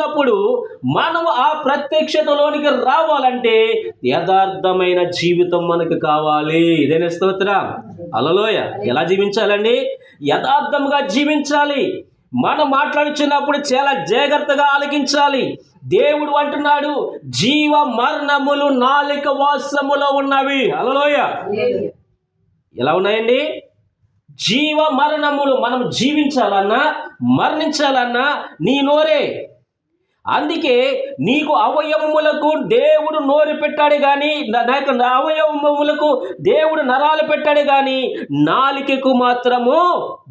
చూస్తున్నప్పుడు మనం ఆ ప్రత్యక్షతలోనికి రావాలంటే యథార్థమైన జీవితం మనకు కావాలి. ఇదేనా స్తోత్రం? హల్లెలూయా. ఎలా జీవించాలండి? యథార్థంగా జీవించాలి. మనం మాట్లాడుచున్నప్పుడు చాలా జాగ్రత్తగా ఆలకించాలి. దేవుడు అంటున్నాడు, జీవ మరణములు నాలుక వాసములో ఉన్నవి. హల్లెలూయా. ఎలా ఉన్నాయండి? జీవ మరణములు. మనం జీవించాలన్నా మరణించాలన్నా నీ నోరే. అందుకే నీకు అవయవములకు దేవుడు నోరు పెట్టాడు కానీ, నాకు అవయవములకు దేవుడు నరాలు పెట్టాడు కానీ నాలికకు మాత్రము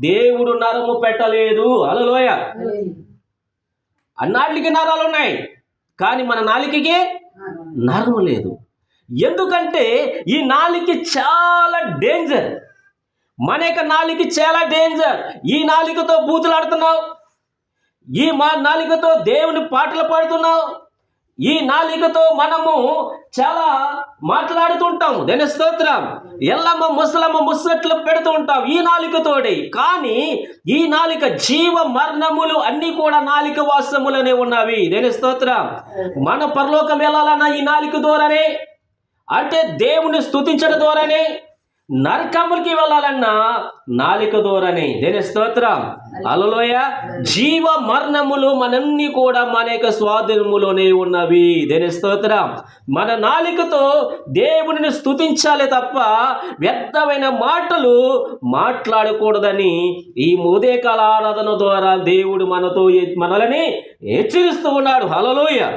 దేవుడు నరము పెట్టలేదు. హల్లెలూయా. అన్నాళ్ళకి నరాలు ఉన్నాయి కానీ మన నాలికకి నరం లేదు. ఎందుకంటే ఈ నాలిక చాలా డేంజర్. మన యొక్క నాలిక చాలా డేంజర్. ఈ నాలికతో బూతులాడుతున్నావు, ఈ నాలికతో దేవుని పాటలు పాడుతున్నావు, ఈ నాలికతో మనము చాలా మాట్లాడుతుంటాం. దేని స్తోత్రం. ఎల్లమ్మ ముసలమ్మ ముచ్చట్లు పెడుతూ ఉంటాం ఈ నాలికతోటి. కానీ ఈ నాలిక జీవ మరణములు అన్నీ కూడా నాలిక వాసములనే ఉన్నవి. దేని స్తోత్రం. మన పరలోకం వెళ్ళాలన్నా ఈ నాలిక ద్వారానే, అంటే దేవుని స్తుతించడం ద్వారానే. నరకములకి వెళ్ళాలన్నా నాలిక ద్వారానే. దేని స్తోత్రం. హల్లెలూయా. జీవ మరణములు మనన్నీ కూడా మన యొక్క స్వాధీనములోనే ఉన్నవి. దేని స్తోత్రం. మన నాలికతో దేవునిని స్తుతించాలి తప్ప వ్యర్థమైన మాటలు మాట్లాడకూడదని ఈ ఉదయకాల ఆరాధన ద్వారా దేవుడు మనల్ని హెచ్చరిస్తూ ఉన్నాడు. హల్లెలూయా.